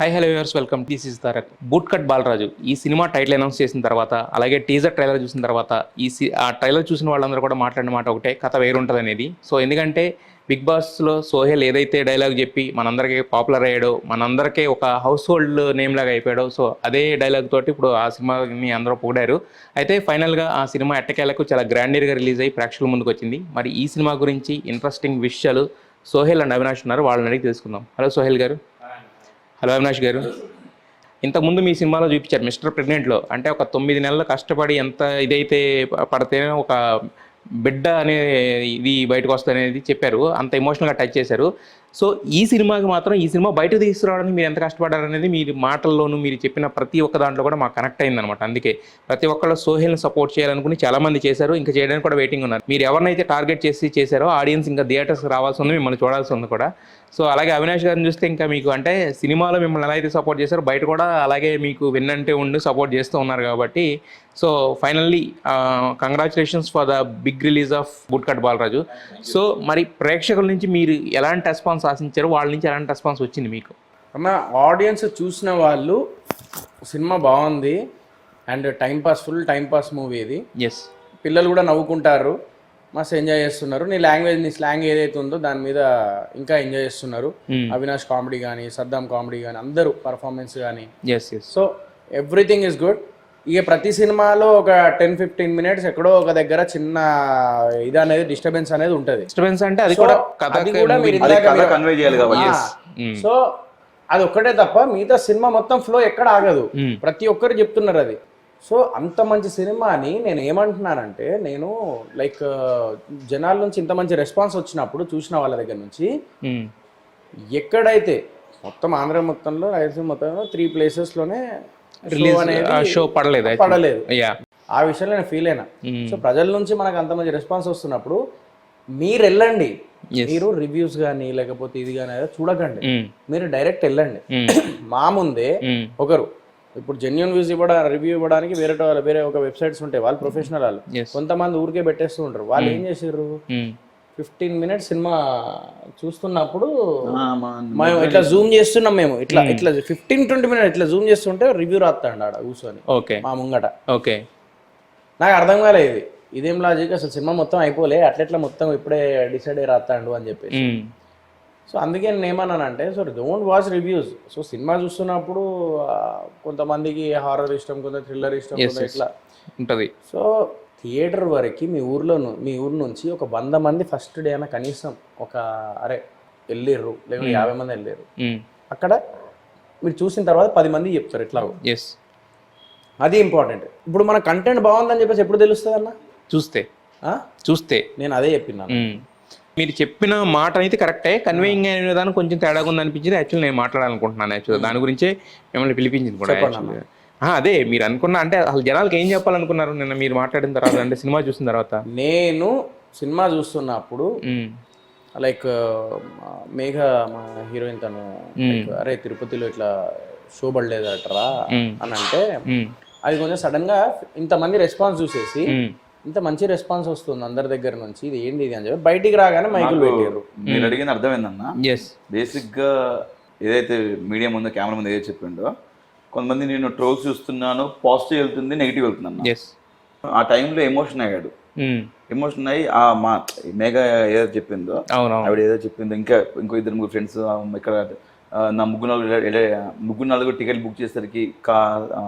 High hello viewers welcome. This is Tarak. Boot cut Balaraju ఈ cinema title announce చేసిన తర్వాత, అలాగే టీజర్ ట్రైలర్ చూసిన తర్వాత ఆ ట్రైలర్ చూసిన వాళ్ళందరూ కూడా మాట్లాడిన మాట ఒకటే, కథ వేరుంటుంది అనేది. సో ఎందుకంటే బిగ్ బాస్లో సోహెల్ ఏదైతే డైలాగ్ చెప్పి మనందరికీ పాపులర్ అయ్యాడో, మనందరికీ ఒక హౌస్ హోల్డ్ నేమ్ లాగా అయిపోయాడో, సో అదే డైలాగ్ తోటి ఇప్పుడు ఆ సినిమాని అందరూ పొగిడారు. అయితే ఫైనల్గా ఆ సినిమా ఎట్టకేలకు చాలా గ్రాండీర్గా రిలీజ్ అయ్యి ప్రేక్షకుల ముందుకు వచ్చింది. మరి ఈ సినిమా గురించి ఇంట్రెస్టింగ్ విషయాలు సోహెల్ అండ్ అవినాష్ ఉన్నారు, వాళ్ళని అడిగి తెలుసుకుందాం. హలో సోహెల్ గారు. హలో అవినాష్ గారు. ఇంతకుముందు మీ సినిమాలో చూపించారు మిస్టర్ ప్రెగ్నెంట్లో, అంటే ఒక 9 నెలలు కష్టపడి ఎంత ఇదైతే పడితేనే ఒక బిడ్డ అనే ఇది బయటకు వస్తుంది అనేది చెప్పారు. అంత ఎమోషనల్గా టచ్ చేశారు. సో ఈ సినిమాకి మాత్రం ఈ సినిమా బయటకు తీసుకురావడానికి మీరు ఎంత కష్టపడ్డారనేది మీరు మాటల్లోనూ మీరు చెప్పిన ప్రతి ఒక్క దాంట్లో కూడా మాకు కనెక్ట్ అయిందనమాట. అందుకే ప్రతి ఒక్కళ్ళు సోహెల్ని సపోర్ట్ చేయాలనుకుని చాలామంది చేశారు, ఇంకా చేయడానికి కూడా వెయిటింగ్ ఉన్నారు. మీరు ఎవరినైతే టార్గెట్ చేసి చేశారో ఆడియన్స్ ఇంకా థియేటర్స్కి రావాల్సి ఉంది, మిమ్మల్ని చూడాల్సి ఉంది కూడా. సో అలాగే అవినాష్ గారిని చూస్తే ఇంకా మీకు అంటే సినిమాలో మిమ్మల్ని ఎలా అయితే సపోర్ట్ చేశారో బయట కూడా అలాగే మీకు విన్నంటే ఉండి సపోర్ట్ చేస్తూ ఉన్నారు కాబట్టి, so finally congratulations for the big release of Boot cut Balaraju. So మరి ప్రేక్షకుల నుంచి మీరు ఎలాంటి రెస్పాన్స్ ఆశించారు, వాళ్ళ నుంచి ఎలాంటి రెస్పాన్స్ వచ్చింది మీకు? అన్న ఆడియన్స్ చూసిన వాళ్ళు సినిమా బాగుంది and timepass, full timepass movie ఇది. ఎస్, పిల్లలు కూడా నవ్వుకుంటారు, మస్తు ఎంజాయ్ చేస్తున్నారు. నీ లాంగ్వేజ్, నీ స్లాంగ్ ఏదైతే ఉందో దాని మీద ఇంకా ఎంజాయ్ చేస్తున్నారు. అవినాష్ కామెడీ కానీ, సద్దాం కామెడీ కానీ, అందరూ పర్ఫార్మెన్స్ కానీ. So everything is good. ఇక ప్రతి సినిమాలో ఒక 10-15 మినిట్స్ ఎక్కడో ఒక దగ్గర చిన్న ఇది అనేది డిస్టర్బెన్స్ అనేది ఉంటుంది. డిస్టర్బెన్స్ అంటే అది కూడా సో అది ఒక్కటే తప్ప మిగతా సినిమా మొత్తం ఫ్లో ఎక్కడ ఆగదు. ప్రతి ఒక్కరు చెప్తున్నారు అది. సో అంత మంచి సినిమాని నేను ఏమంటున్నానంటే, నేను లైక్ జనాల నుంచి ఇంత మంచి రెస్పాన్స్ వచ్చినప్పుడు చూసిన వాళ్ళ దగ్గర నుంచి, ఎక్కడైతే మొత్తం ఆంధ్ర మొత్తంలో, రాయలసీమ మొత్తంలో 3 ప్లేసెస్లోనే షో పడలేదు. ఆ విషయంలో నేను ఫీల్ అయినా. సో ప్రజల నుంచి మనకు అంత మంచి రెస్పాన్స్ వస్తున్నప్పుడు మీరు వెళ్ళండి, మీరు రివ్యూస్ కానీ లేకపోతే ఇది కానీ చూడకండి, మీరు డైరెక్ట్ వెళ్ళండి. మా ముందే ఒకరు ఇప్పుడు జెన్యూన్ వ్యూస్ రివ్యూ ఇవ్వడానికి వేరే ఒక వెబ్సైట్స్ ఉంటాయి, వాళ్ళు ప్రొఫెషనల్ వాళ్ళు. కొంతమంది ఊరికే పెట్టేస్తూ ఉంటారు. వాళ్ళు ఏం చేసారు, 15 మినిట్స్ సినిమా చూస్తున్నప్పుడు మేము ఇట్లా జూమ్ చేస్తున్నాం, మేము ఇట్లా 15-20 మినిట్స్ ఇట్లా జూమ్ చేస్తుంటే రివ్యూ రాస్తాడు ఆడ కూర్చొని మా ముంగట. ఓకే, నాకు అర్థం కాలేదు ఇదేం లాజిక్, అసలు సినిమా మొత్తం అయిపోలే, అట్లెట్లా మొత్తం ఇప్పుడే డిసైడ్ అయ్యి రాస్తాడు అని చెప్పేసి. సో అందుకే నేను ఏమన్నానంటే, so don't watch reviews. So cinema చూస్తున్నప్పుడు కొంతమందికి హారర్ ఇష్టం, కొంత థ్రిల్లర్ ఇష్టం, కొంత ఇట్లా ఉంటుంది. సో థియేటర్ వరకు మీ ఊరు నుంచి ఒక 100 మంది ఫస్ట్ డే అయినా కనీసం ఒక వెళ్ళిర్రు, లేకపోతే 50 మంది వెళ్ళారు. అక్కడ మీరు చూసిన తర్వాత 10 మంది చెప్తారు ఇట్లా. అది ఇంపార్టెంట్. ఇప్పుడు మన కంటెంట్ బాగుందని చెప్పేసి ఎప్పుడు తెలుస్తుంది అన్న? చూస్తే నేను అదే చెప్పినాను. మీరు చెప్పిన మాట అయితే కరెక్టే, కన్వేయింగ్ అనే విధానం కొంచెం తేడాగా ఉంది అనిపించింది. యాక్చువల్ నేను మాట్లాడాలనుకుంటున్నాను, యాక్చువల్ దాని గురించే మిమ్మల్ని పిలిపించింది కూడా. అదే మీరు అనుకున్నా అంటే అసలు జనాలకు ఏం చెప్పాలనుకున్నారు నిన్న మీరు మాట్లాడిన తర్వాత, అంటే సినిమా చూసిన తర్వాత? నేను సినిమా చూస్తున్నప్పుడు లైక్ మేఘ మా హీరోయిన్ తను అరే తిరుపతిలో ఇట్లా షో పడలేదట్రా అని అంటే, అది కొంచెం సడన్ గా ఇంతమంది రెస్పాన్స్ చూసేసి ఇంత మంచి రెస్పాన్స్ వస్తుంది అందరి దగ్గర నుంచి, ఇది ఏంది ఇది అని చెప్పి బయటికి రాగానే మైకులు పెట్టారు. మీరు అడిగిన అర్థమైందన్నా. బేసిక్ గా ఏదైతే మీడియా ముందు, కెమెరా ముందు ఏదైతే చెప్పిండో, కొంతమంది నేను ట్రోల్స్ చూస్తున్నాను, పాజిటివ్ వెళ్తుంది, నెగిటివ్ వెళ్తున్నాను. ఆ టైంలో ఎమోషన్ అయ్యాడు. ఎమోషన్ అయ్యి మా మేఘ ఏదైతే చెప్పిందో, ఆవిడ ఏదో చెప్పిందో, ఇంకో 2-3 ఫ్రెండ్స్ ఇక్కడ నా ముగ్గురు నలుగురు టికెట్ బుక్ చేసేసరికి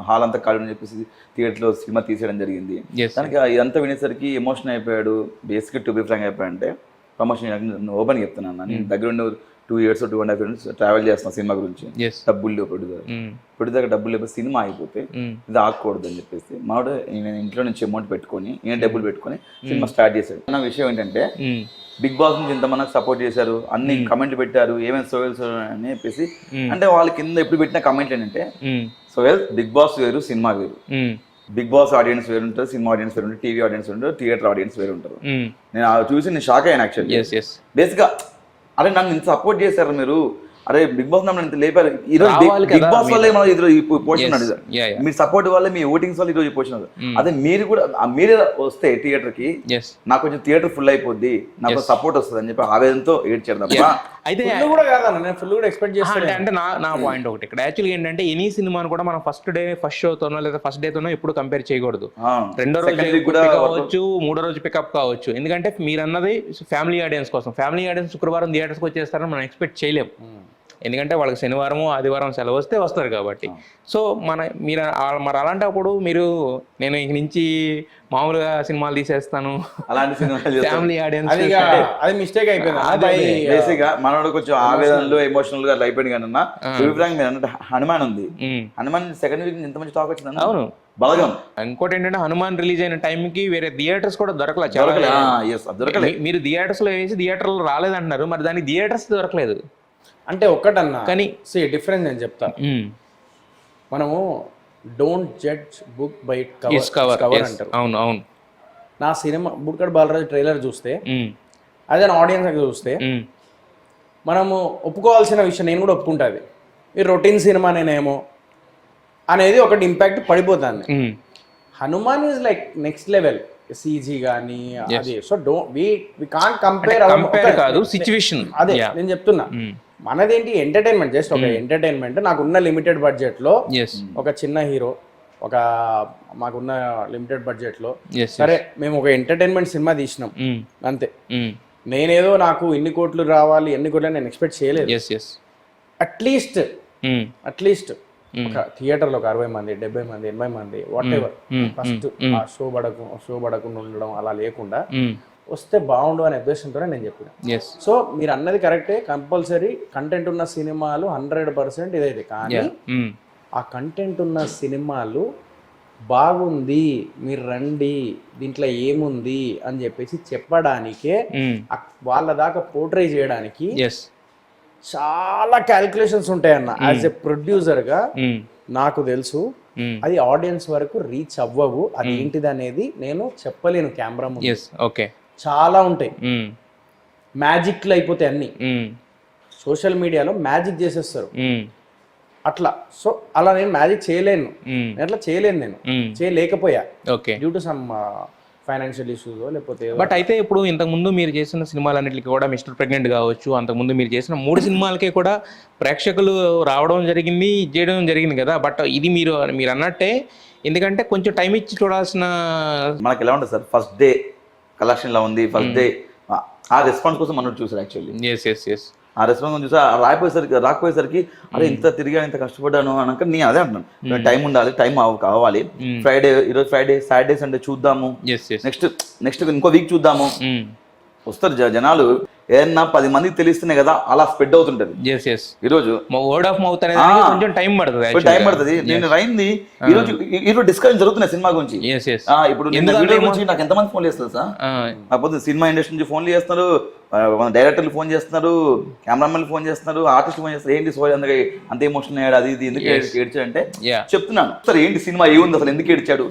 హాల్ అంతా ఖాళీ అని చెప్పేసి థియేటర్లో సినిమా తీసేయడం జరిగింది. దానికి ఇదంతా వినేసరికి ఎమోషన్ అయిపోయాడు. బేసిక్గా టు బి ఫ్రాంక్ అయిపోయాడంటే, ప్రమోషన్ ఓపెన్ చెప్తున్నాను, నేను దగ్గర ఉండే 2 years 2.5 years ట్రావెల్ చేస్తున్నాను సినిమా గురించి. డబ్బులు లేవు, ప్రొడ్యూసర్ డబ్బులు లేకపోతే సినిమా అయిపోతే ఇది ఆగకూడదు అని చెప్పేసి మాడు నేను ఇంట్లో నుంచి అమౌంట్ పెట్టుకొని, నేను డబ్బులు పెట్టుకొని సినిమా స్టార్ట్ చేశాడు. నా విషయం ఏంటంటే, బిగ్ బాస్ నుంచి ఇంతమంది సపోర్ట్ చేశారు, అన్ని కమెంట్లు పెట్టారు, ఏమైనా సోయల్స్ అని చెప్పేసి. అంటే వాళ్ళ కింద ఎప్పుడు పెట్టిన కమెంట్లు ఏంటంటే, సోయల్ బిగ్ బాస్ వేరు, సినిమా వేరు. బిగ్ బాస్ ఆడియన్స్ వేరు ఉంటారు, సినిమా ఆడియన్స్ వేరు ఉంటారు, టీవీ ఆడియన్స్ ఉంటారు, థియేటర్ ఆడియన్స్ వేరు ఉంటారు. నేను చూసి నేను షాక్ అయ్యాను యాక్చువల్లీ. బేసిక్గా అరే నన్ను ఇంత సపోర్ట్ చేశారు మీరు, అరే బిగ్ బాస్ నన్ను లేపారు ఈరోజు రావాలి బిగ్ కదా బాస్ వల్లే మనం ఈరోజు ఈ పొజిషన్ Yes. Yeah, yeah. మీరు సపోర్ట్ వల్ల మీ ఓటింగ్స్ వల్ల ఈరోజు పొజిషన్ అదే మీరు కూడా మీరే వస్తే థియేటర్ కి ఎస్ నాకు కొంచెం థియేటర్ ఫుల్ అయిపోద్ది నాకు సపోర్ట్ వస్తుంది అని చెప్పి ఆవేదనతో ఏడ్చారు తప్ప అయితే ఫుల్ కూడా కాదన్న, నేను ఫుల్ కూడా ఎక్స్పెక్ట్ చేస్తాను. అంటే నా పాయింట్ ఒకటి ఇక్కడ యాక్చువల్గా ఏంటంటే ఎనీ సినిమాను కూడా మనం ఫస్ట్ షోతోనో లేదా ఫస్ట్ డేతోనో ఎప్పుడు కంపేర్ చేయకూడదు. రెండో రోజు కూడా కావచ్చు, మూడో రోజు పికప్ కావచ్చు. ఎందుకంటే మీరు అన్నది ఫ్యామిలీ ఆడియన్స్ కోసం. ఫ్యామిలీ ఆడియన్స్ శుక్రవారం థియేటర్స్కి వచ్చేస్తారని మనం ఎక్స్పెక్ట్ చేయలేము. ఎందుకంటే వాళ్ళకి శనివారం ఆదివారం సెలవు వస్తే వస్తారు కాబట్టి. సో మీరు మరి అలాంటప్పుడు నేను ఇంక నుంచి మామూలుగా సినిమాలు తీసేస్తాను అలాంటి సినిమాలు ఫ్యామిలీ ఆడియన్స్ అది మిస్టేక్ అయిపోయింది. బేసిక్ గా మనోడు కొంచెం ఆవేదనలు ఎమోషనల్ గా అయిపోయింది కానీ అన్న హనుమాన్ ఉంది. హనుమాన్ సెకండ్ వీక్ ఎంత మంచి టాక్ వచ్చింది. అవును, బలగం. ఇంకోటి ఏంటంటే హనుమాన్ రిలీజ్ అయిన టైంకి వేరే థియేటర్స్ కూడా దొరకలేదు. మీరు థియేటర్స్ లో వేసి థియేటర్లో రాలేదంటున్నారు, మరి దానికి థియేటర్స్ దొరకలేదు అంటే ఒక్కటన్నా కానీ డిఫరెన్స్ నేను చెప్తా. మనము don't judge book by cover అంటారు. అవును అవును. నా సినిమా బుడ్కట్ బాలరాజు ట్రైలర్ చూస్తే అదే ఆడియన్స్ చూస్తే మనము ఒప్పుకోవాల్సిన విషయం నేను కూడా ఒప్పుకుంటుంది. ఈ రొటీన్ సినిమా నేనేమో అనేది ఒకటి ఇంపాక్ట్ పడిపోతుంది. Hanuman is like next level CG కానీ అది. సో వి కాంట్ కంపేర్ కాదు సిచ్యువేషన్. అదే నేను చెప్తున్నా. మనదేంటి ఎంటర్టైన్మెంట్, జస్ట్ ఒక ఎంటర్టైన్మెంట్. నాకున్న లిమిటెడ్ బడ్జెట్ లో ఒక చిన్న హీరో, మాకున్న లిమిటెడ్ బడ్జెట్ లో సరే మేము ఒక ఎంటర్టైన్మెంట్ సినిమా తీసినాం అంతే. నేనేదో నాకు ఇన్ని కోట్లు రావాలి ఎన్ని కోట్లు నేను ఎక్స్పెక్ట్ చేయలేదు. అట్లీస్ట్ ఒక థియేటర్లో ఒక 60 మంది 70 మంది 80 మంది వాట్ ఎవర్ ఫస్ట్ షో పడకుండా ఉండడం అలా లేకుండా వస్తే బాగుండు అనే ఉద్దేశంతోనే నేను చెప్పిన. సో మీరు అన్నది కరెక్టే, కంపల్సరీ కంటెంట్ ఉన్న సినిమాలు 100% ఇదైతే. కానీ ఆ కంటెంట్ ఉన్న సినిమాలు బాగుంది మీరు రండి దీంట్లో ఏముంది అని చెప్పేసి చెప్పడానికే వాళ్ళ దాకా పోర్ట్రే చేయడానికి చాలా క్యాలిక్యులేషన్స్ ఉంటాయన్న. యాజ్ ఎ ప్రొడ్యూసర్ గా నాకు తెలుసు అది ఆడియన్స్ వరకు రీచ్ అవ్వవు. అది ఏంటిది అనేది నేను చెప్పలేను కెమెరా ముందు. ఓకే, చాలా ఉంటాయి. మ్యాజిక్లు అయిపోతాయి అన్ని. సోషల్ మీడియాలో మ్యాజిక్ చేసేస్తారు అట్లా. సో అలా నేను మ్యాజిక్ చేయలేను, నేను చేయలేకపోయా due to some financial issues లేకపోతే. బట్ అయితే ఇప్పుడు ఇంతకుముందు మీరు చేసిన సినిమాలన్నింటికి కూడా మిస్టర్ ప్రెగ్నెంట్ కావచ్చు, అంతకుముందు మీరు చేసిన 3 సినిమాలకే కూడా ప్రేక్షకులు రావడం జరిగింది, చేయడం జరిగింది కదా. బట్ ఇది మీరు అన్నట్టే, ఎందుకంటే కొంచెం టైం ఇచ్చి చూడాల్సిన. మనకి ఎలా ఉంటుంది సార్, ఫస్ట్ డే కలెక్షన్ లా ఉంది, ఫస్ట్ డే ఆ రెస్పాన్స్ కోసం మనం చూసారు యాక్చువల్లీ. ఆ రెస్పాన్స్ చూసా రాకపోయేసరికి అరే ఇంత తిరిగా ఇంత కష్టపడ్డాను అనక నేను అదే అంటున్నాను. టైం ఉండాలి, టైం కావాలి. ఈరోజు ఫ్రైడే సాటర్డే సండే చూద్దాము, నెక్స్ట్ ఇంకో వీక్ చూద్దాము. వస్తారు జనాలు. ఏదన్నా 10 మందికి తెలిస్తేనే కదా అలా స్ప్రెడ్ అవుతుంటది. ఈరోజు వర్డ్ ఆఫ్ మౌత్ అనేది కొంచెం టైం పడుతుంది. నేను రైంది ఈరోజు డిస్కషన్ జరుగుతున్నాయి సినిమా గురించి. ఇప్పుడు వీడియో గురించి నాకు ఎంతమంది ఫోన్ చేస్తారు సార్, కాకపోతే సినిమా ఇండస్ట్రీ నుంచి ఫోన్లు చేస్తున్నారు, డైరెక్టర్లు ఫోన్ చేస్తున్నారు, కెమెరామెన్లు ఫోన్ చేస్తున్నారు, ఆర్టిస్ట్ ఫోన్ చేస్తారు. ఏంటి సోయి అందుకే అంత ఎమోషన్ అయ్యాడు, అది ఇది ఎందుకు ఏడ్చాడు అంటే చెప్తున్నాను సార్ ఏంటి సినిమా ఏముంది అసలు, ఎందుకు ఏడ్చాడు,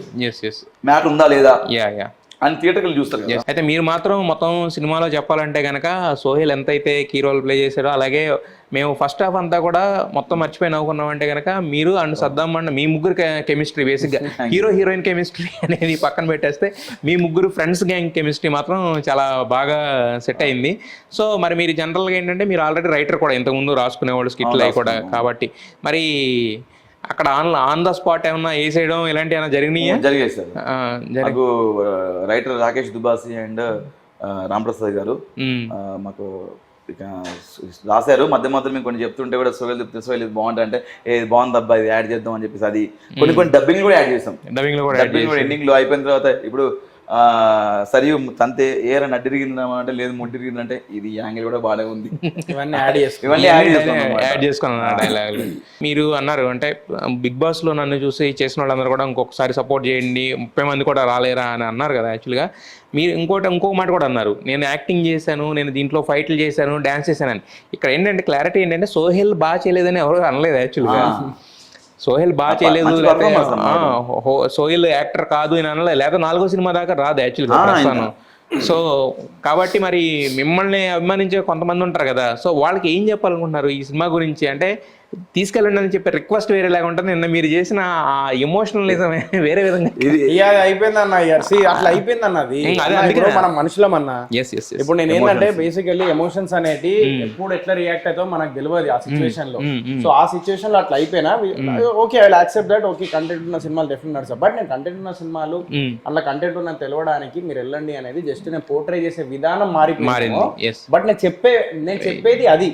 మ్యాటర్ ఉందా లేదా అని థియేటర్లు చూస్తారు. అయితే మీరు మాత్రం మొత్తం సినిమాలో చెప్పాలంటే కనుక సోహెల్ ఎంతైతే కీ రోల్ ప్లే చేశారో, అలాగే మేము ఫస్ట్ హాఫ్ అంతా కూడా మొత్తం మర్చిపోయి నవ్వుకున్నాం అంటే కనుక మీరు అండ్ సద్దాం అండ్ మీ ముగ్గురు కెమిస్ట్రీ, బేసిక్గా హీరో హీరోయిన్ కెమిస్ట్రీ అనేది పక్కన పెట్టేస్తే మీ ముగ్గురు ఫ్రెండ్స్ గ్యాంగ్ కెమిస్ట్రీ మాత్రం చాలా బాగా సెట్ అయింది. సో మరి మీరు జనరల్గా ఏంటంటే మీరు ఆల్రెడీ రైటర్ కూడా ఇంతకుముందు రాసుకునేవాళ్ళు స్కిట్లు అవి కూడా కాబట్టి మరి అక్కడ ఆన్ ద స్పాట్ ఏమన్నా వేసేయడం ఇలాంటి ఏమైనా జరిగాయి సార్. నాకు రైటర్ రాకేష్ దుబాసి అండ్ రాంప్రసాద్ గారు మాకు రాశారు. మధ్య మేము కొన్ని చెప్తుంటే కూడా సోహెల్ ఇది బాగుంటుంది అంటే ఇది బాగుంది అబ్బా ఇది యాడ్ చేద్దాం అని చెప్పేసి అది కొన్ని డబ్బింగ్ కూడా యాడ్ చేసాం. డబ్బింగ్ కూడా ఎండింగ్ లో అయిపోయిన తర్వాత ఇప్పుడు సరియు తంతే ఏర నడ్డిరిగింది అంటే లేదు ముడ్డిరిగింది అంటే ఇది యాంగిల్ కూడా బాగానే ఉంది. ఇవన్నీ యాడ్ చేసుకున్నాను డైలాగులు. మీరు అన్నారు అంటే బిగ్ బాస్ లో నన్ను చూసి చేసిన వాళ్ళందరూ కూడా ఇంకొకసారి సపోర్ట్ చేయండి, 30 మంది కూడా రాలేరా అని అన్నారు కదా. యాక్చువల్గా మీరు ఇంకో మాట కూడా అన్నారు, నేను యాక్టింగ్ చేశాను, నేను దీంట్లో ఫైట్లు చేశాను, డాన్స్ చేశానని. ఇక్కడ ఏంటంటే క్లారిటీ ఏంటంటే సోహెల్ బాగా చేయలేదని ఎవరు అనలేదు. యాక్చువల్గా సోహెల్ బాగా చేయలేదు, సోహెల్ యాక్టర్ కాదు అని అనలేదు, లేదా 4వ సినిమా దాకా రాదు యాక్చువల్గా. సో కాబట్టి మరి మిమ్మల్ని అభిమానించే కొంతమంది ఉంటారు కదా, సో వాళ్ళకి ఏం చెప్పాలనుకుంటున్నారు ఈ సినిమా గురించి? అంటే తీసుకెళ్ళండి అని చెప్పే రిక్వెస్ట్ వేరేలాగా ఉంటుంది, నిన్న మీరు చేసిన ఆ ఎమోషనలిజం వేరే విధంగా. ఇక అయిపోయింది అన్న, అట్లా అయిపోయింది అన్న. అది ఇప్పుడు మనం మనుషులం అన్న. ఇప్పుడు నేను ఏంటంటే బేసికల్లీ ఎమోషన్స్ అనేటి ఎప్పుడు ఎట్లా రియాక్ట్ అవుతావు మనకు తెలియదు ఆ సిచ్యువేషన్ లో. సో ఆ సిచ్యువేషన్ లో అట్లా అయిపోయినా okay, I will accept that. Okay, content ఉన్న సినిమాలు డెఫినెట్ నడుస్తాయి, బట్ నేను కంటెంట్ ఉన్న సినిమాలు అట్లా కంటెంట్ ఉన్న తెలవడానికి మీరు వెళ్ళండి అనేది జస్ట్ నేను పోర్ట్రే చేసే విధానం మారిపోయింది. బట్ నేను చెప్పేది అది.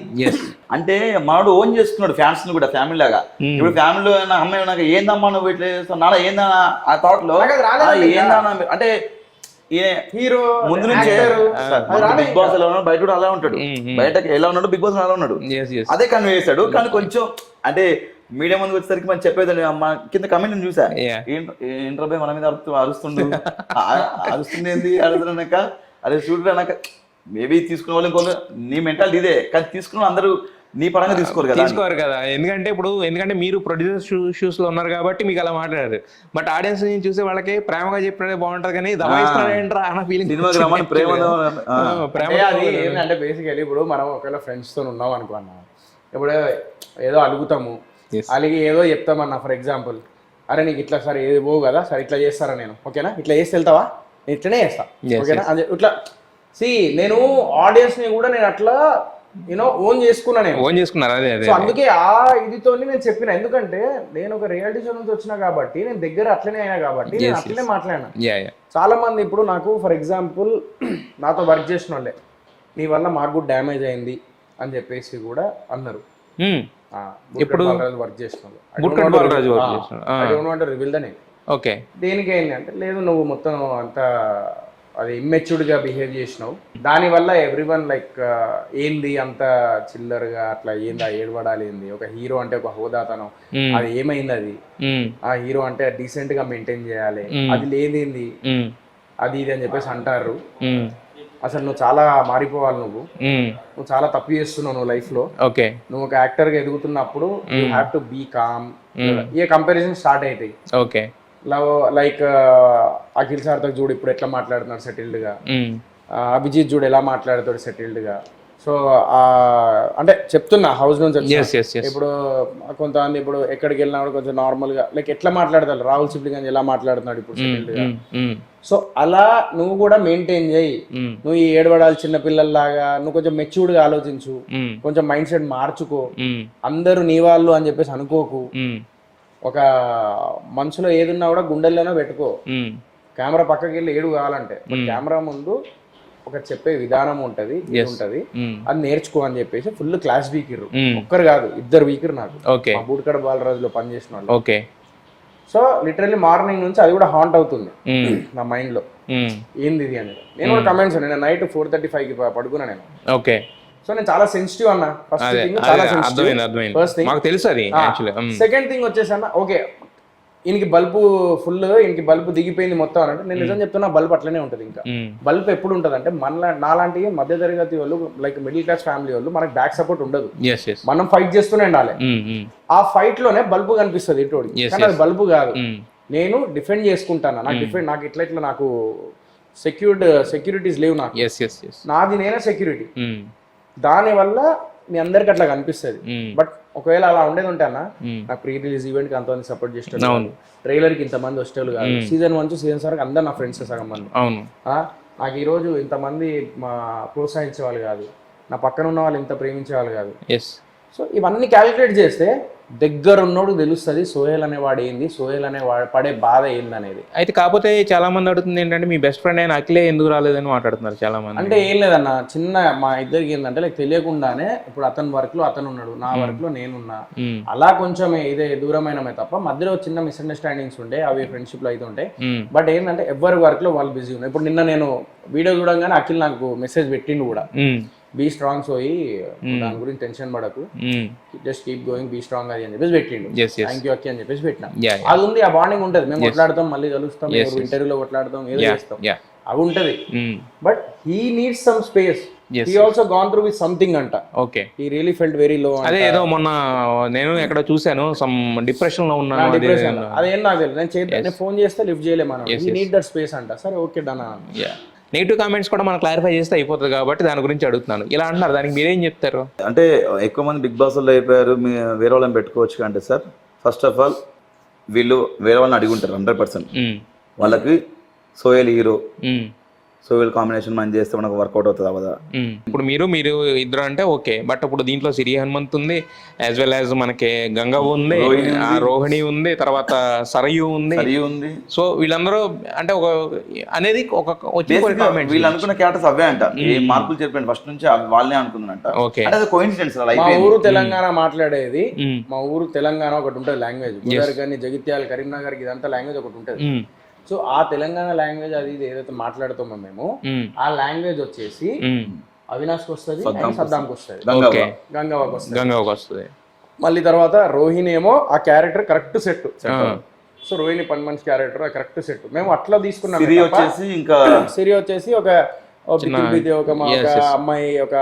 అంటే మనోడు ఓన్ చేసుకున్నాడు ఫ్యాన్స్ ని కూడా, ఫ్యామిలీ లాగా. ఇప్పుడు ఫ్యామిలీలో అమ్మాయి నాకు ఏందమ్మా నువ్వు ఇట్లా చేస్తావు నాన్న ఏందా ఆ థాట్ లో ఏందా అంటే హీరో ముందు నుంచే బిగ్ బాస్ ఎలా ఉన్నాడు, బయట కూడా అలా ఉంటాడు, బయటకి ఎలా ఉన్నాడు బిగ్ బాస్ అలా ఉన్నాడు, అదే కన్వే చేశాడు. కానీ కొంచెం అంటే మీడియా ముందుకు వచ్చేసరికి మనం చెప్పేదండి అమ్మ కింద కమెంట్ చూసా, ఏంట్రబే మన మీద అరుస్తుండు అరుస్తుంది ఏంది అడుగుతున్నాక అదే చూడరాక మేబీ తీసుకునే వాళ్ళు ఇంకో నీ మెంటాలిటీ ఇదే, కానీ తీసుకున్న అందరూ నీ పరంగా తీసుకోరు కదా. ఎందుకంటే మీరు ప్రొడ్యూసర్ షూస్ లో ఉన్నారు కాబట్టి మీకు అలా మాట్లాడారు. బట్ ఆడియన్స్ నుంచి చూసే వాళ్ళకి ప్రేమగా చెప్పినట్టే బాగుంటది, కానీ అంటే బేసికలీ ఇప్పుడు మనం ఒకవేళ ఫ్రెండ్స్ తో ఉన్నాం అనుకున్నా, ఇప్పుడు ఏదో అడుగుతాము, అలాగే ఏదో చెప్తామన్నా. ఫర్ ఎగ్జాంపుల్, అరే నీకు ఇట్లా సరే ఏది పోవు కదా, సరే ఇట్లా చేస్తారా నేను, ఓకేనా ఇట్లా చేసి వెళ్తావా, నేను ఇట్లనే చేస్తా, ఓకేనా అదే ఇట్లా. నేను ఆడియన్స్ ని కూడా నేను అట్లా ఓన్ చేసుకున్నాను. సో అందుకే ఆ ఇదితో నేను చెప్పిన, ఎందుకంటే నేను ఒక రియాలిటీ షో నుంచి వచ్చినా కాబట్టి నేను దగ్గర అట్లనే అయినా కాబట్టి నేను అట్లనే మాట్లాడినా. చాలా మంది ఇప్పుడు నాకు ఫర్ ఎగ్జాంపుల్ నాతో వర్క్ చేసిన వాళ్ళే నీ వల్ల మాకు కూడా డ్యామేజ్ అయింది అని చెప్పేసి కూడా అన్నారు. ఇప్పుడు వర్క్ చేసిన వాళ్ళు రివీల్ దని దేనికి అయింది అంటే, లేదు నువ్వు మొత్తం అంతా అది ఇమ్మెచ్యూర్డ్గా బిహేవ్ చేసినావు, దానివల్ల ఎవ్రీవన్ లైక్ ఏంది అంత చిల్లర్గా అట్లా ఏందా ఏడవడాలి ఏంది, ఒక హీరో అంటే ఒక హోదాతనం, అది ఏమైంది, అది ఆ హీరో అంటే డీసెంట్ గా మెయింటైన్ చేయాలి, అది లేదేంది అది ఇది అని చెప్పేసి అంటారు. అసలు నువ్వు చాలా మారిపోవాలి, నువ్వు చాలా తప్పు చేస్తున్నావు నువ్వు లైఫ్ లో. నువ్వు ఒక యాక్టర్ గా ఎదుగుతున్నప్పుడు you have to be calm. ఏ కంపారిజన్ స్టార్ట్ అవుతాయి. లైక్ అఖిల్ సార్తో చూడు ఇప్పుడు ఎట్లా మాట్లాడుతున్నాడు సెటిల్డ్ గా, అభిజిత్ చూడు ఎలా మాట్లాడుతాడు సెటిల్డ్ గా. సో అంటే చెప్తున్నా హౌస్ నుంచి వచ్చి, ఇప్పుడు కొంతమంది ఇప్పుడు ఎక్కడికి వెళ్ళినా కూడా కొంచెం నార్మల్ గా లైక్ ఎట్లా మాట్లాడతారు, రాహుల్ సిప్లిగంజ్ ఎలా మాట్లాడుతున్నాడు ఇప్పుడు సెటిల్డ్ గా. సో అలా నువ్వు కూడా మెయింటైన్ చేయి. నువ్వు ఈ ఏడవడాలి చిన్న పిల్లల్లాగా, నువ్వు కొంచెం మెచ్యూర్డ్ గా ఆలోచించు, కొంచెం మైండ్ సెట్ మార్చుకో, అందరూ నీ వాళ్ళు అని చెప్పేసి అనుకోకు. ఒక మనసులో ఏదున్నా కూడా గుండెల్లోనే పెట్టుకో. కెమెరా పక్కకి వెళ్ళి ఏడు కావాలంటే కెమెరా ముందు ఒక చెప్పే విధానం ఉంటది, అది నేర్చుకో అని చెప్పేసి ఫుల్ క్లాస్ వీకిర్రు. ఒక్కరు కాదు, ఇద్దరు వీకిర్ నాకు బూడికడ బాలరాజులో పనిచేసిన వాళ్ళు. సో లిటరల్లీ మార్నింగ్ నుంచి అది కూడా హాంట్ అవుతుంది నా మైండ్ లో, ఏంది ఇది అనేది. నేను కూడా కమెంట్స్ నేను నైట్ 4:35 కి పడుకున్నా నేను. సో నేను చాలా సెన్సిటివ్ అన్న. ఫస్ట్ థింగ్ చాలా sensitive, first thing. Second thing వచ్చేసి అన్న, ఓకే ఈయనకి బల్బు ఫుల్, ఈయనకి బల్బు దిగిపోయింది మొత్తం అని అంటే, నేను నిజం చెప్తున్నా బల్బ్ అట్లనే ఉంటుంది. ఇంకా బల్బ్ ఎప్పుడు ఉంటుంది అంటే, నాలాంటి మధ్య తరగతి వాళ్ళు లైక్ మిడిల్ క్లాస్ ఫ్యామిలీ వాళ్ళు మనకు బ్యాక్ సపోర్ట్ ఉండదు, మనం ఫైట్ చేస్తూనే ఉండాలి. ఆ ఫైట్ లోనే బల్బు కనిపిస్తుంది ఇటోడి, కానీ అది బల్బు కాదు. నేను డిఫెండ్ చేసుకుంటాను, నాకు ఇట్లా నాకు సెక్యూరిటీస్ లేవు, నాకు నాది నేనే సెక్యూరిటీ. దానివల్ల మీ అందరికి అట్లా కనిపిస్తుంది. బట్ ఒకవేళ అలా ఉండేది ఉంటే అన్న, నాకు ప్రీ రిలీజ్ ఈవెంట్ కి అంతమంది సపోర్ట్ చేసేవాళ్ళు, ట్రైలర్ కి ఇంతమంది వచ్చేవాళ్ళు కాదు, సీజన్ 1 సీజన్ 7 అందరు నా ఫ్రెండ్స్ సగం మంది. నాకు ఈ రోజు ఇంతమంది ప్రోత్సహించే వాళ్ళు కాదు, నా పక్కన ఉన్న వాళ్ళు ఇంత ప్రేమించే వాళ్ళు కాదు. సో ఇవన్నీ క్యాలిక్యులేట్ చేస్తే దగ్గర ఉన్నోడు తెలుస్తుంది సోహెల్ అనేవాడు ఏంది, సోహెల్ అనేవాడు పడే బాధ ఏంది అనేది. అయితే కాకపోతే చాలా మంది అడుగుతుంది ఏంటంటే, మీ బెస్ట్ ఫ్రెండ్ అయిన అఖిలే ఎందుకు రాలేదని మాట్లాడుతున్నారు చాలా మంది. అంటే ఏం లేదన్న, చిన్న మా ఇద్దరికి ఏంటంటే లైక్ తెలియకుండానే ఇప్పుడు అతని వర్క్ లో అతను ఉన్నాడు, నా వర్క్ లో నేనున్నా, అలా కొంచెం ఇదే దూరమైనమే తప్ప మధ్యలో చిన్న మిస్అండర్స్టాండింగ్స్ ఉంటే అవి ఫ్రెండ్షిప్ లో అయితే ఉంటాయి. బట్ ఏంటంటే ఎవరి వర్క్ లో వాళ్ళు బిజీ ఉన్నారు. ఇప్పుడు నిన్న నేను వీడియో చూడంగానే అఖిల్ నాకు మెసేజ్ పెట్టిండు కూడా, బీ స్ట్రాంగ్ సోయి, దాని గురించి టెన్షన్ పడకు, just keep going, be strong అది అని చెప్పేసి పెట్టిండు. థ్యాంక్ యూ అక్కి అని చెప్పేసి పెట్టినా. అది ఉంది, ఆ బాండింగ్ ఉంటది. మేము కొట్లాడతాం, మళ్ళీ కలుస్తాం, ఇంటర్వ్యూలో కొట్లాడతాం, ఏదో చేస్తాం, అవి ఉంటది. But he needs some space. He also gone through with something అంట. He really felt very low. అదే ఏదో మొన్న నేను ఎక్కడ చూసాను, సమ్ డిప్రెషన్ లో ఉన్నాను. అదేం నాకు తెలియదు, నేను ఫోన్ చేస్తే lift చేయలేమన్నా. He need that space అంట. సరే ఓకే డన్. నెగిటివ్ కామెంట్స్ కూడా మనం క్లారిఫై చేస్తే అయిపోతుంది కాబట్టి దాని గురించి అడుగుతున్నాను. ఇలా అంటున్నారు, దానికి మీరేం చెప్తారు? అంటే ఎక్కువ మంది బిగ్ బాస్లో అయిపోయారు, వేరే వాళ్ళని పెట్టుకోవచ్చు అంటే సార్, ఫస్ట్ ఆఫ్ ఆల్ వీళ్ళు వేరే వాళ్ళని అడిగి ఉంటారు 100%. వాళ్ళకి సోయల్ హీరో, సోయల్ కాంబినేషన్ మనం చేస్తే మనకు వర్కౌట్ అవుతుంది అవదా. ఇప్పుడు మీరు ఇద్దరు అంటే ఓకే, బట్ ఇప్పుడు దీంట్లో సిరి హనుమంత్ ఉంది, యాజ్ వెల్ యాజ్ మనకి గంగ ఉంది, రోహిణి ఉంది, తర్వాత సరయు ఉంది. సో వీళ్ళందరూ అంటే ఒక అనేది వీళ్ళు అనుకున్న క్యారెక్టర్స్ అవే అంట, ఏ మార్పులు చెప్పండి ఫస్ట్ నుంచి వాళ్ళనే అనుకున్నానంట. ఓకే, అది కోఇన్సిడెన్స్. మా ఊరు తెలంగాణ మాట్లాడేది, మా ఊరు తెలంగాణ ఒకటి ఉంటుంది లాంగ్వేజ్, గుజర్ కానీ జగిత్యాల కరీంనగర్ ఇదంతా లాంగ్వేజ్ ఒకటి ఉంటుంది. సో ఆ తెలంగాణ లాంగ్వేజ్ అది ఏదైతే మాట్లాడుతామో మేము, ఆ లాంగ్వేజ్ వచ్చేసి అవినాష్కి వస్తుంది, సద్దాంకి వస్తుంది, గంగవ్వకి వస్తుంది. మళ్ళీ తర్వాత రోహిణి ఏమో ఆ character correct set. So Rohini పని మనిషి క్యారెక్టర్ కరెక్ట్ సెట్. మేము అట్లా తీసుకున్నాం. సిరి వచ్చేసి ఒక అమ్మాయి, ఒక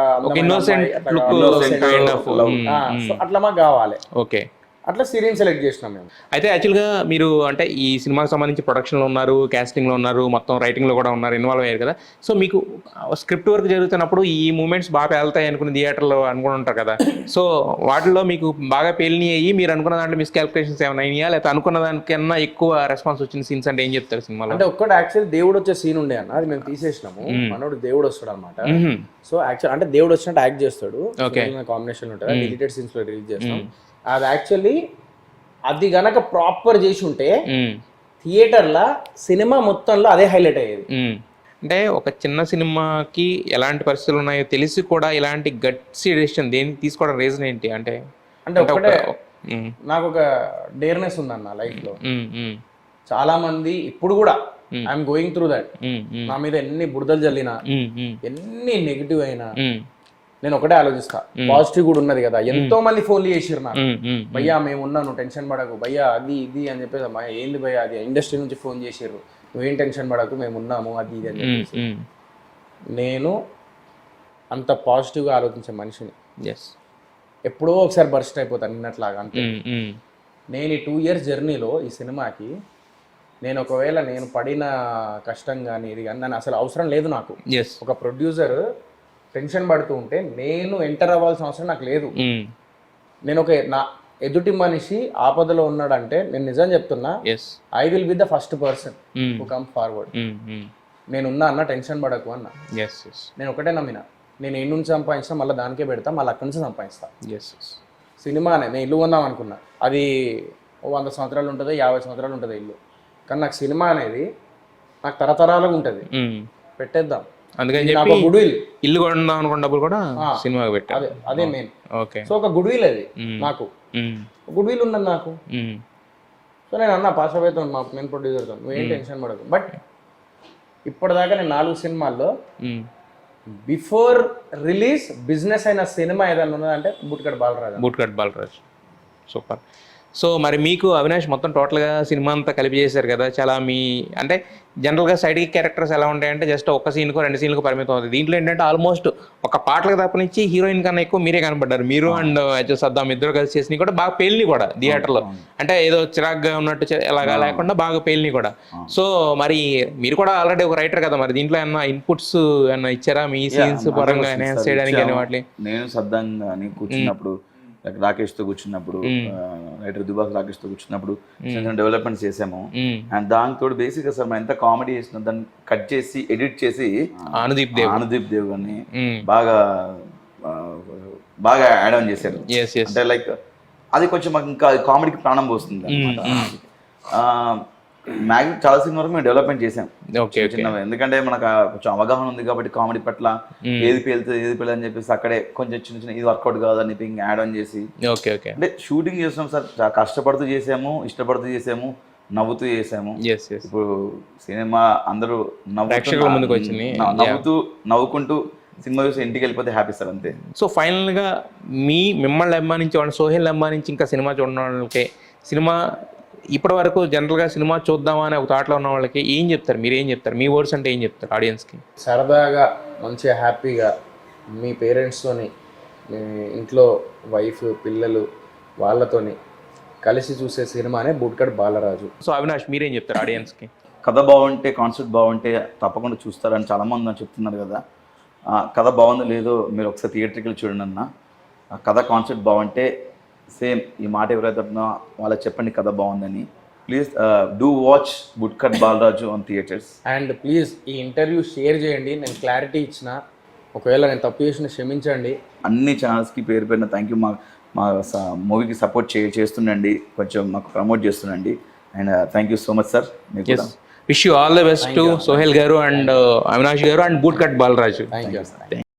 అట్లా మాకు కావాలి. ఓకే, అట్లా సిరీని సెలెక్ట్ చేసినాం మేము. అయితే యాక్చువల్గా మీరు అంటే ఈ సినిమాకి సంబంధించి ప్రొడక్షన్లో ఉన్నారు, క్యాస్టింగ్లో ఉన్నారు, మొత్తం రైటింగ్లో కూడా ఉన్నారు, ఇన్వాల్వ్ అయ్యారు కదా. సో మీకు స్క్రిప్ట్ వర్క్ జరుగుతున్నప్పుడు ఈ మూమెంట్స్ బాగా వెళ్తాయి అనుకుని థియేటర్లో అనుకుని ఉంటారు కదా. సో వాటిలో మీకు బాగా పేలిని అయ్యి మీరు అనుకున్న దాంట్లో మిస్కాల్కులేషన్స్ ఏమైనా అయినాయా, లేకపోతే అనుకున్న దానికన్నా ఎక్కువ రెస్పాన్స్ వచ్చిన సీన్స్ అంటే ఏం చెప్తారు సినిమాలో? అంటే ఒక్కటి యాక్చువల్ దేవుడు వచ్చే సీన్ ఉండే అన్న, అది మేము తీసేసినాము. మనోడు దేవుడు వస్తాడు అనమాట. సో యాక్చువల్ అంటే దేవుడు వచ్చినట్టు యాక్ట్ చేస్తాడు, కాంబినేషన్ ఉంటుంది, డిలీటెడ్ సీన్స్ లో రిలీజ్ చేస్తాం. అది యాక్చువల్లీ అది గనక ప్రాపర్ చేసి ఉంటే థియేటర్లో సినిమా మొత్తంలో అదే హైలైట్ అయ్యేది. అంటే ఒక చిన్న సినిమాకి ఎలాంటి పరిస్థితులు ఉన్నాయో తెలిసి కూడా ఇలాంటి గట్స్ డెసిషన్ దేనికి తీసుకోవడం రీజన్ ఏంటి? అంటే ఒకటే నాకు ఒక డేర్నెస్ ఉందన్న లైఫ్ లో. చాలా మంది ఇప్పుడు కూడా ఐఎమ్ గోయింగ్ త్రూ దట్. నా మీద ఎన్ని బురదలు జల్లినా, ఎన్ని నెగిటివ్ అయినా నేను ఒకటే ఆలోచిస్తా, పాజిటివ్ కూడా ఉన్నది కదా. ఎంతో మంది ఫోన్లు చేసిర్రు నాకు, భయ్యా మేము ఉన్నాను, టెన్షన్ పడకు భయ్యా, అది ఇది అని చెప్పేసి. ఏంది భయ్యా, అది ఇండస్ట్రీ నుంచి ఫోన్ చేసిర్రు, నువ్వేం టెన్షన్ పడకు మేము ఉన్నాము, అది ఇది అని చెప్పేసి. నేను అంత పాజిటివ్గా ఆలోచించే మనిషిని. ఎప్పుడో ఒకసారి బర్స్ట్ అయిపోతాను నిన్నట్లాగా అంతే. నేను ఈ 2 years జర్నీలో ఈ సినిమాకి నేను ఒకవేళ నేను పడిన కష్టం కానీ ఇది కానీ దాని అసలు అవసరం లేదు నాకు. ఒక ప్రొడ్యూసర్ టెన్షన్ పడుతూ ఉంటే నేను ఎంటర్ అవ్వాల్సిన అవసరం నాకు లేదు. నేను ఒక నా ఎదుటి మనిషి ఆపదలో ఉన్నాడంటే నేను నిజం చెప్తున్నా, I will be the first person to come forward. నేనున్నా అన్న, టెన్షన్ పడకు అన్న. నేను ఒకటే నమ్మిన, నేను ఏ నుంచి సంపాదించినా మళ్ళీ దానికే పెడతా, మళ్ళీ అక్కడి నుంచి సంపాదిస్తా. సినిమానే నేను ఇల్లు కొందాం అనుకున్నా, అది 100 సంవత్సరాలు ఉంటుంది, 50 సంవత్సరాలు ఉంటుంది ఇల్లు. కానీ నాకు సినిమా అనేది నాకు తరతరాలుగా ఉంటుంది, పెట్టేద్దాం. అందుకని చెప్పి ఇల్లు కొందాం అనుకున్న డబ్బులు కూడా సినిమాకి పెట్టారు. అదే మెయిన్. సో ఒక గుడ్ విల్ అది నాకు, గుడ్ విల్ ఉన్నది నాకు. సో నేను అన్న పాషాబాయ్తో, మా మెయిన్ ప్రొడ్యూసర్తో, నువ్వేం టెన్షన్ పడదు. బట్ ఇప్పటిదాకా నేను 4 సినిమాల్లో బిఫోర్ రిలీజ్ బిజినెస్ అయిన సినిమా ఏదైనా ఉన్నదంటే బూట్కట్ బాలరాజ్. సూపర్. సో మరి మీకు అవినాష్ మొత్తం టోటల్గా సినిమా అంతా కలిపి చేశారు కదా, చాలా మీ అంటే జనరల్గా సైడ్ క్యారెక్టర్స్ ఎలా ఉంటాయంటే జస్ట్ ఒక సీన్కో 2 సీన్లకు పరిమితం అవుతుంది. దీంట్లో ఏంటంటే ఆల్మోస్ట్ ఒక పాటలకు తప్పనించి హీరోయిన్ కన్నా ఎక్కువ మీరే కనపడ్డారు. మీరు అండ్ సద్దాం ఇద్దరు కలిసి చేసినవి కూడా బాగా పేలిని కూడా థియేటర్లో, అంటే ఏదో చిరాగ్గా ఉన్నట్టు ఎలాగా లేకుండా బాగా పేలిని కూడా. సో మరి మీరు కూడా ఆల్రెడీ ఒక రైటర్ కదా, మరి దీంట్లో ఏమన్నా ఇన్పుట్స్ ఏమన్నా ఇచ్చారా మీ సీన్స్ పరంగా ఎన్హాన్స్ చేయడానికి? అని వాటి నేను సద్దాం కానీ కూర్చున్నప్పుడు, రాకేష్తో కూర్చున్నప్పుడు, రైటర్ దుబాస్ రాకేష్తో కూర్చున్నప్పుడు డెవలప్మెంట్ చేసాము. అండ్ దాంతో బేసిక్ గా సార్ మనం ఎంత కామెడీ చేసినా దాన్ని కట్ చేసి ఎడిట్ చేసి అనుదీప్ దేవ్ గారిని బాగా యాడ్ ఆన్ చేశారు. అంటే లైక్ అది కొంచెం మాకు ఇంకా కామెడీకి ప్రాణం పోస్తుంది అనమాట. మ్యాక్సిమం చాలా సినిమా వరకు మేము డెవలప్మెంట్ చేసాం చిన్నవి, ఎందుకంటే మనకు కొంచెం అవగాహన ఉంది కాబట్టి కామెడీ పట్ల ఏది పేలుతుంది అని చెప్పేసి అక్కడే కొంచెం చిన్న ఇది వర్కౌట్ కాదని యాడ్ ఆన్ చేసి అంటే షూటింగ్ చేస్తున్నాం సార్. చాలా కష్టపడుతూ చేసాము, ఇష్టపడుతూ చేసాము, నవ్వుతూ చేసాము. ఇప్పుడు సినిమా అందరూ నవ్వుకుంటూ సినిమా చూసి ఇంటికి వెళ్ళిపోతే హ్యాపీ సార్, అంతే. సో ఫైనల్గా మిమ్మల్ని అభిమానించే వాళ్ళు, సోహెల్ అభిమానించి ఇంకా సినిమా చూడడం వాళ్ళకి, సినిమా ఇప్పటి వరకు జనరల్గా సినిమా చూద్దామా అనే ఒక థాట్లో ఉన్న వాళ్ళకి ఏం చెప్తారు? మీరు ఏం చెప్తారు? మీ వర్డ్స్ అంటే ఏం చెప్తారు ఆడియన్స్కి? సరదాగా మంచిగా హ్యాపీగా మీ పేరెంట్స్తోని, మీ ఇంట్లో వైఫ్ పిల్లలు వాళ్ళతోని కలిసి చూసే సినిమానే బూట్కట్ బాలరాజు. సో అవినాష్ మీరేం చెప్తారు ఆడియన్స్కి? కథ బాగుంటే కాన్సెప్ట్ బాగుంటే తప్పకుండా చూస్తారని చాలామంది నాకు చెప్తున్నారు కదా. కథ బాగుందో లేదో మీరు ఒకసారి థియేటర్కి చూడండి అన్న. కథ కాన్సెప్ట్ బాగుంటే సేమ్ ఈ మాట ఎవరైతే అంటున్నా వాళ్ళకి చెప్పండి కథ బాగుందని. Please do watch Boot Cut Balaraju on theatres. And please ఈ ఇంటర్వ్యూ షేర్ చేయండి. నేను క్లారిటీ ఇచ్చిన, ఒకవేళ నేను తప్పు చేసిన క్షమించండి. అన్ని ఛానల్స్కి పేరు పేరున థ్యాంక్ యూ. మా మూవీకి సపోర్ట్ చేస్తుండండి, కొంచెం మాకు ప్రమోట్ చేస్తుండండి. And thank you so much sir. మీకు wish you all the best to Sohel గారు అండ్ అవినాష్ గారు and boot cut Balaraju. Thank you.